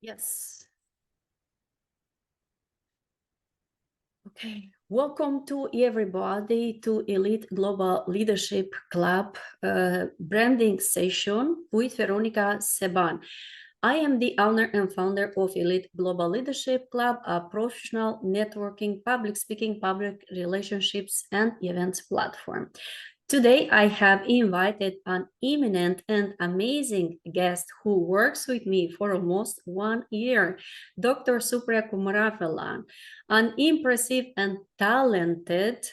Yes. Okay. Welcome to everybody to Elite Global Leadership Club branding session with Veronica Seban. I am the owner and founder of Elite Global Leadership Club, a professional networking, public speaking, public relationships, and events platform. Today, I have invited an eminent and amazing guest who works with me for almost 1 year, Dr.Supriya Kumaravelan, an impressive and talented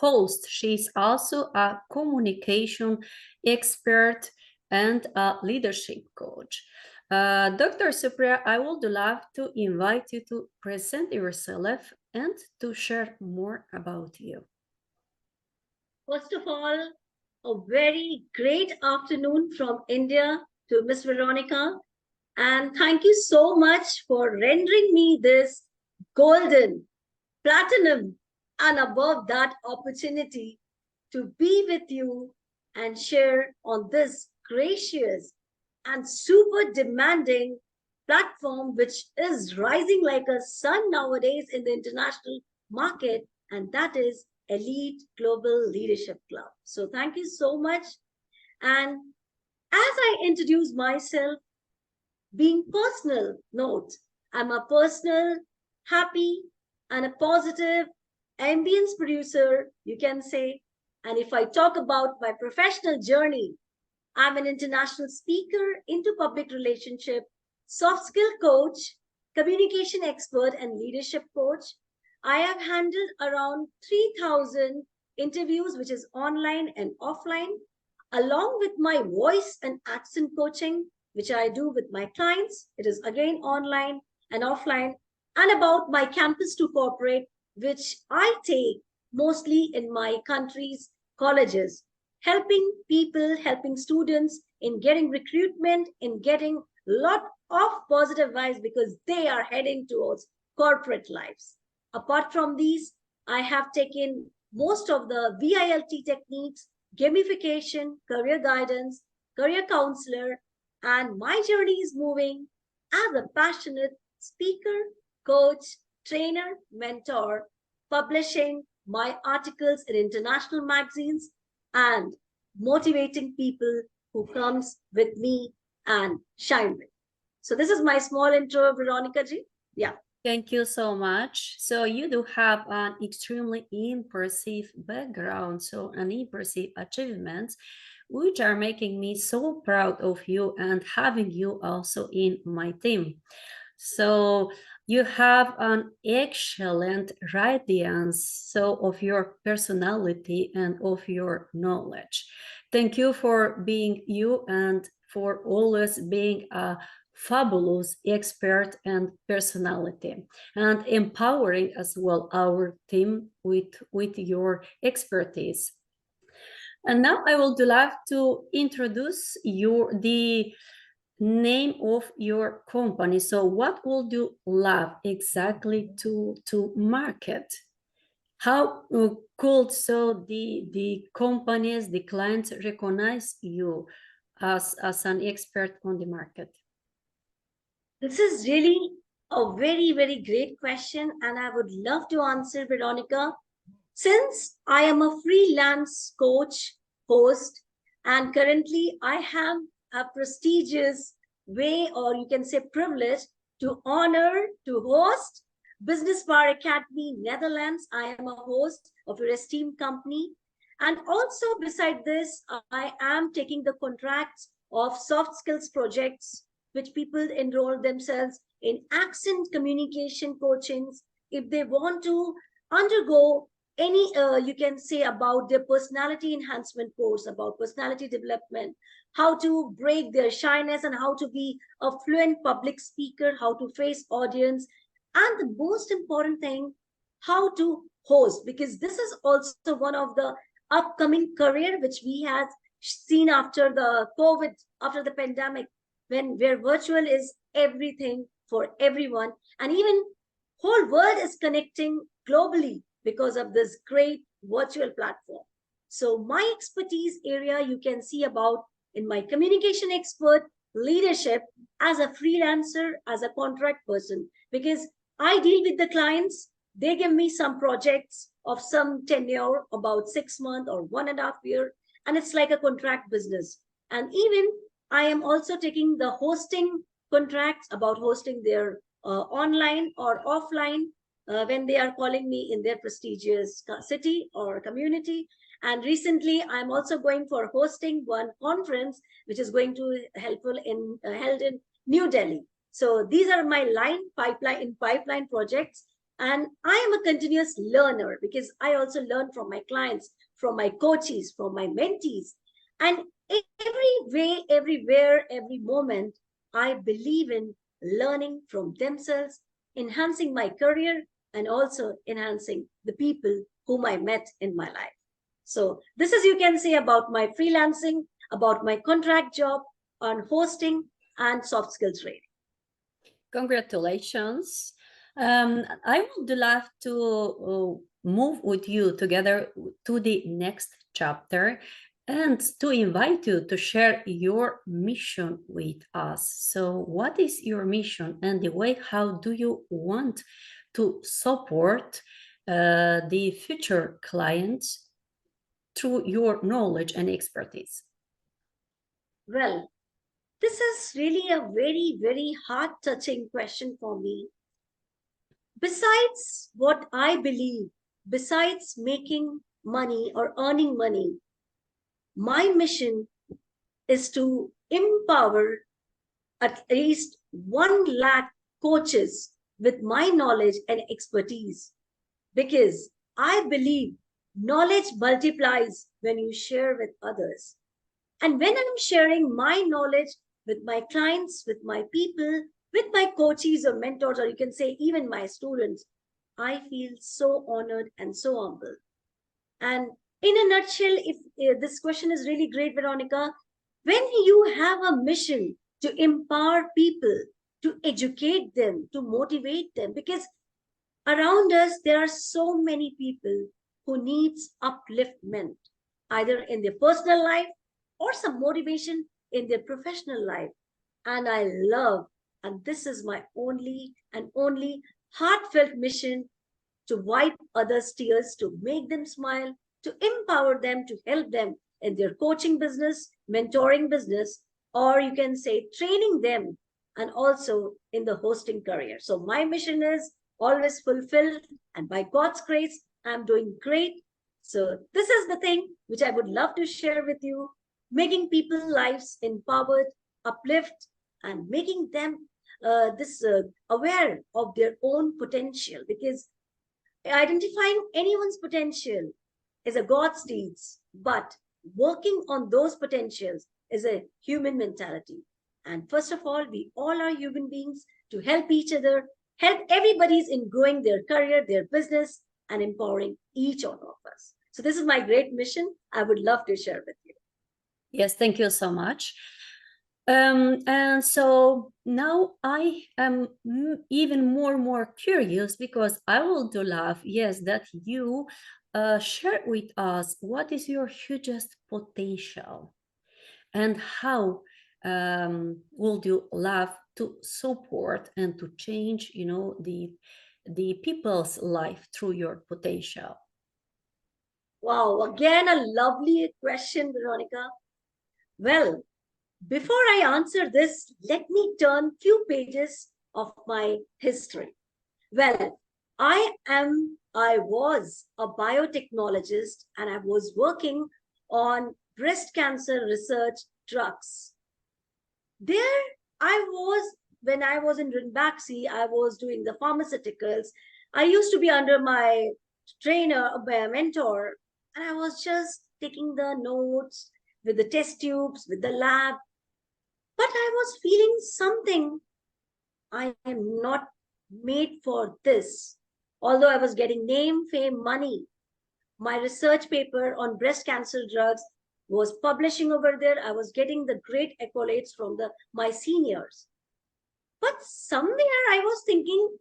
host. She's also a communication expert and a leadership coach. Dr. Supriya, I would love to invite you to present yourself and to share more about you. First of all, a very great afternoon from India to Miss Veronica. And thank you so much for rendering me this golden, platinum, and above that opportunity to be with you and share on this gracious and super demanding platform, which is rising like a sun nowadays in the international market, and that is Elite Global Leadership Club. So thank you so much. And as I introduce myself, being personal note, I'm a personal, happy, and a positive ambience producer, you can say. And if I talk about my professional journey, I'm an international speaker into public relationship, soft skill coach, communication expert, and leadership coach. I have handled around 3,000 interviews, which is online and offline, along with my voice and accent coaching, which I do with my clients. It is again online and offline, and about my campus to corporate, which I take mostly in my country's colleges, helping people, helping students in getting recruitment, in getting a lot of positive vibes because they are heading towards corporate lives. Apart from these, I have taken most of the VILT techniques, gamification, career guidance, career counselor, and my journey is moving as a passionate speaker, coach, trainer, mentor, publishing my articles in international magazines and motivating people who comes with me and shine with. So this is my small intro, Veronica ji. Yeah. Thank you so much. So you do have an extremely impressive background, so an impressive achievements, which are making me so proud of you and having you also in my team. So you have an excellent radiance so of your personality and of your knowledge. Thank you for being you and for always being a fabulous expert and personality and empowering as well our team with your expertise. And now I would love to introduce the name of your company. So what would you love exactly to market? How could so the companies, the clients recognize you as an expert on the market? This is really a very, very great question, and I would love to answer, Veronica. Since I am a freelance coach, host, and currently I have a prestigious way, or you can say privilege, to honor to host Business Power Academy Netherlands. I am a host of your esteemed company. And also beside this, I am taking the contracts of soft skills projects, which people enroll themselves in accent communication coachings if they want to undergo any you can say about their personality enhancement course about personality development, how to break their shyness and how to be a fluent public speaker, how to face audience, and the most important thing, how to host, because this is also one of the upcoming career which we have seen after the COVID, after the pandemic, when where virtual is everything for everyone, and even whole world is connecting globally because of this great virtual platform. So my expertise area you can see about in my communication expert, leadership, as a freelancer, as a contract person, because I deal with the clients. They give me some projects of some tenure, about 6 months or 1.5 years, and it's like a contract business. And even I am also taking the hosting contracts, about hosting their online or offline, when they are calling me in their prestigious city or community. And recently, I'm also going for hosting one conference, which is going to helpful in held in New Delhi. So these are my pipeline projects, and I am a continuous learner because I also learn from my clients, from my coaches, from my mentees, and every way, everywhere, every moment, I believe in learning from themselves, enhancing my career, and also enhancing the people whom I met in my life. So this is, you can say, about my freelancing, about my contract job on hosting and soft skills training. Congratulations. I would love to move with you together to the next chapter and to invite you to share your mission with us. So, what is your mission and the way how do you want to support the future clients through your knowledge and expertise? Well, this is really a very, very heart touching question for me. Besides what I believe, besides making money or earning money, my mission is to empower at least 1 lakh coaches with my knowledge and expertise, because I believe knowledge multiplies when you share with others. And when I'm sharing my knowledge with my clients, with my people, with my coaches or mentors, or you can say even my students, I feel so honored and so humble. And in a nutshell, if this question is really great, Veronica, when you have a mission to empower people, to educate them, to motivate them, because around us there are so many people who needs upliftment, either in their personal life or some motivation in their professional life. And I love, and this is my only and only heartfelt mission, to wipe others' tears, to make them smile, to empower them, to help them in their coaching business, mentoring business, or you can say training them, and also in the hosting career. So my mission is always fulfilled, and by God's grace, I'm doing great. So this is the thing which I would love to share with you, making people's lives empowered, uplift, and making them this aware of their own potential, because identifying anyone's potential is a God's deeds, but working on those potentials is a human mentality. And first of all, we all are human beings to help each other, help everybody's in growing their career, their business, and empowering each one of us. So this is my great mission. I would love to share with you. Yes, thank you so much. And so now I am even more curious, because I would love, yes, that you share with us what is your hugest potential and how would you love to support and to change, the people's life through your potential. Wow, again, a lovely question, Veronica. Well, before I answer this, let me turn few pages of my history. Well, I was a biotechnologist, and I was working on breast cancer research drugs. There I was, when I was in Rinbaxi, I was doing the pharmaceuticals. I used to be under my trainer, my mentor, and I was just taking the notes with the test tubes, with the lab. But I was feeling something. I am not made for this. Although I was getting name, fame, money, my research paper on breast cancer drugs was publishing over there. I was getting the great accolades from my seniors. But somewhere I was thinking,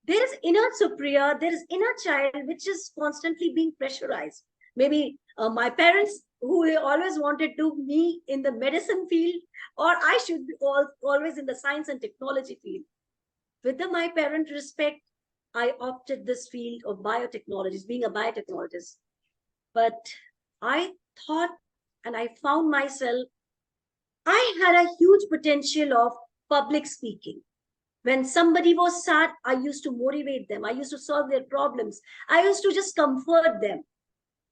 there is inner Supriya, there is inner child which is constantly being pressurized. Maybe my parents who always wanted to be in the medicine field, or I should be always in the science and technology field. With my parent respect, I opted this field of biotechnologies, being a biotechnologist. But I thought and I found myself, I had a huge potential of public speaking. When somebody was sad, I used to motivate them. I used to solve their problems. I used to just comfort them.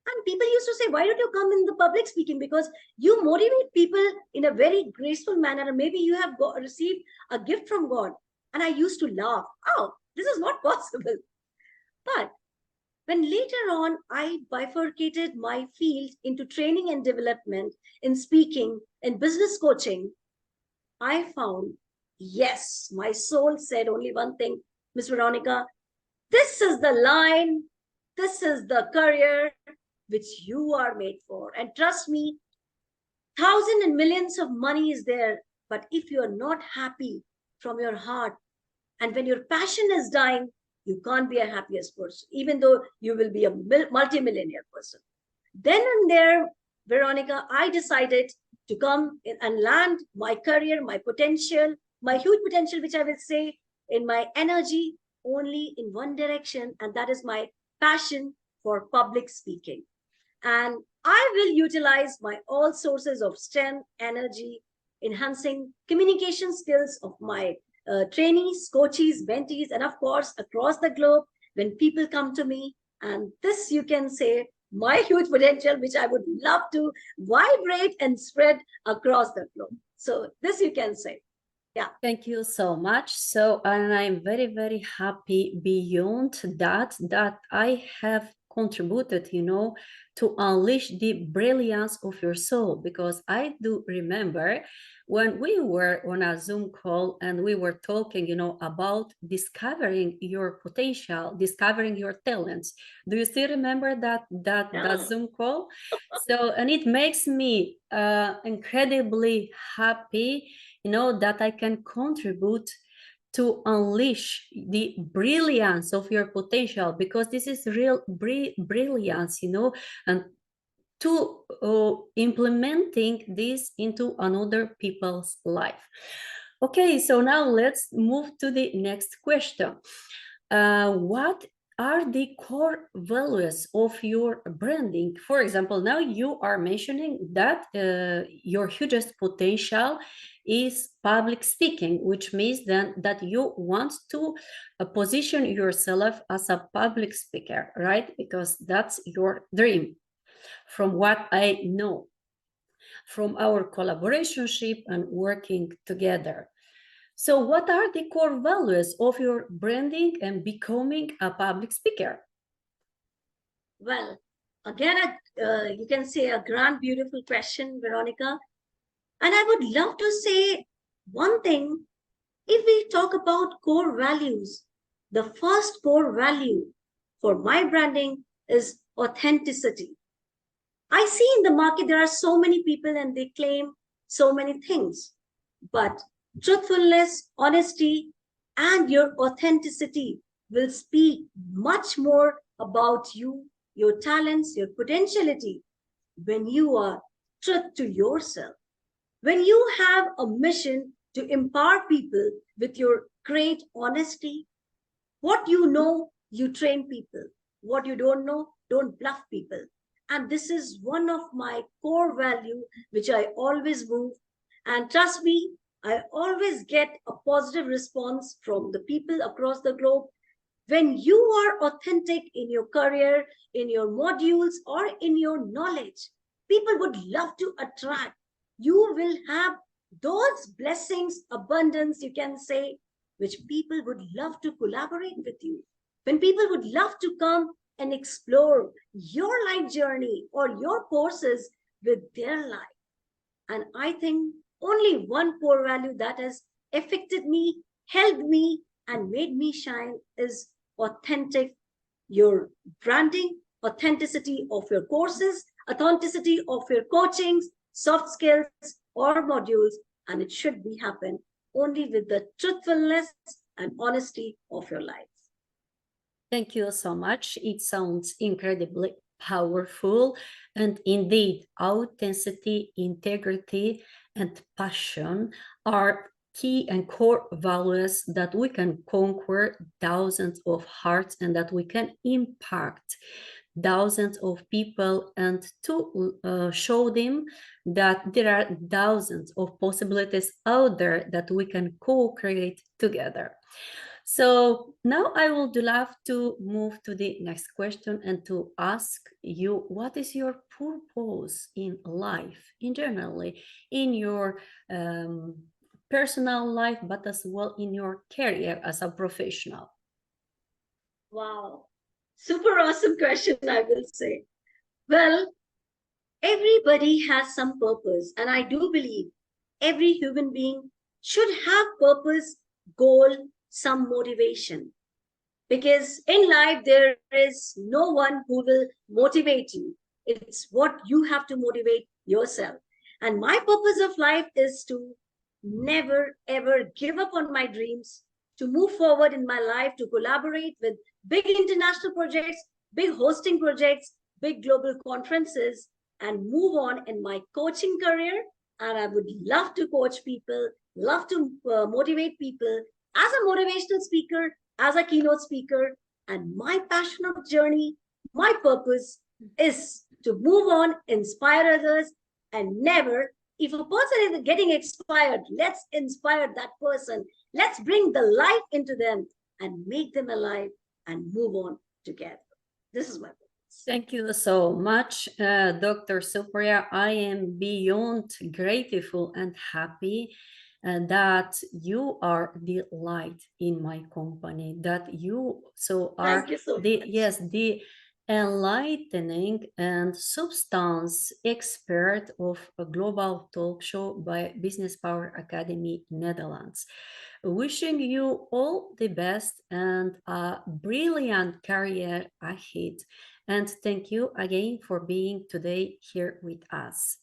And people used to say, why don't you come in the public speaking? Because you motivate people in a very graceful manner. And maybe you have received a gift from God. And I used to laugh. Oh, this is not possible. But when later on I bifurcated my field into training and development in speaking and business coaching, I found, yes, my soul said only one thing, Miss Veronica, this is the line, this is the career which you are made for. And trust me, thousands and millions of money is there. But if you are not happy from your heart, and when your passion is dying, you can't be a happiest person, even though you will be a multimillionaire person. Then and there, Veronica, I decided to come in and land my career, my potential, my huge potential, which I will say in my energy only in one direction, and that is my passion for public speaking. And I will utilize my all sources of strength, energy, enhancing communication skills of my trainees, coaches, mentees, and of course, across the globe when people come to me. And this, you can say, my huge potential, which I would love to vibrate and spread across the globe. So this you can say. Yeah. Thank you so much. So, and I'm very, very happy beyond that I have contributed, to unleash the brilliance of your soul, because I do remember when we were on a Zoom call and we were talking, about discovering your potential, discovering your talents. Do you still remember that Zoom call? So, and it makes me incredibly happy, that I can contribute to unleash the brilliance of your potential, because this is real brilliance, and to implementing this into another people's life. Okay, so now let's move to the next question. What are the core values of your branding? For example, now you are mentioning that your hugest potential is public speaking, which means then that you want to position yourself as a public speaker, right? Because that's your dream, from what I know from our collaborationship and working together. So what are the core values of your branding and becoming a public speaker? Well, again, you can say a grand, beautiful question, Veronica. And I would love to say one thing. If we talk about core values, the first core value for my branding is authenticity. I see in the market there are so many people and they claim so many things, but truthfulness, honesty, and your authenticity will speak much more about you, your talents, your potentiality when you are truth to yourself. When you have a mission to empower people with your great honesty, what you know, you train people. What you don't know, don't bluff people. And this is one of my core value, which I always move. And trust me, I always get a positive response from the people across the globe. When you are authentic in your career, in your modules, or in your knowledge, people would love to attract. You will have those blessings, abundance, you can say, which people would love to collaborate with you. When people would love to come and explore your life journey or your courses with their life. And I think only one core value that has affected me, helped me, and made me shine is authentic, your branding, authenticity of your courses, authenticity of your coachings, soft skills, or modules, and it should be happen only with the truthfulness and honesty of your life. Thank you so much. It sounds incredibly powerful. And indeed, authenticity, integrity, and passion are key and core values that we can conquer thousands of hearts and that we can impact thousands of people, and to show them that there are thousands of possibilities out there that we can co-create together. So now I would love to move to the next question and to ask you, what is your purpose in life, in generally, in your personal life, but as well in your career as a professional? Wow. Super awesome question, I will say. Well, everybody has some purpose, and I do believe every human being should have purpose, goal, some motivation. Because in life, there is no one who will motivate you. It's what you have to motivate yourself. And my purpose of life is to never ever give up on my dreams, to move forward in my life, to collaborate with big international projects, big hosting projects, big global conferences, and move on in my coaching career. And I would love to coach people, love to motivate people as a motivational speaker, as a keynote speaker. And my passion of journey, my purpose is to move on, inspire others, and never, if a person is getting inspired, let's inspire that person. Let's bring the life into them and make them alive and move on together. This is my purpose. Thank you so much, Dr. Supriya. I am beyond grateful and happy that you are the light in my company, that you so are Thank you so the much. yes, the enlightening and substance expert of a global talk show by Business Power Academy Netherlands. Wishing you all the best and a brilliant career ahead. And thank you again for being today here with us.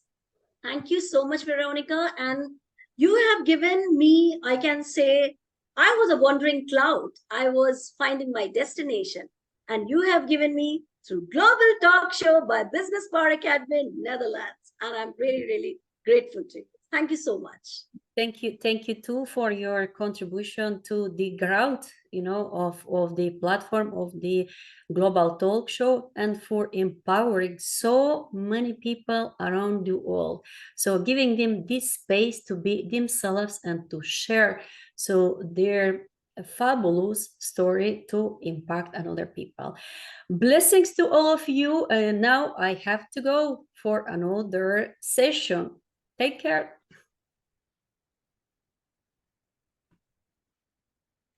Thank you so much, Veronica. And you have given me, I can say, I was a wandering cloud. I was finding my destination. And you have given me through Global Talk Show by Business Power Academy in Netherlands. And I'm really, really grateful to you. Thank you so much. Thank you too for your contribution to the growth, of the platform of the global talk show, and for empowering so many people around the world. So giving them this space to be themselves and to share so their fabulous story to impact another people. Blessings to all of you. And now I have to go for another session. Take care.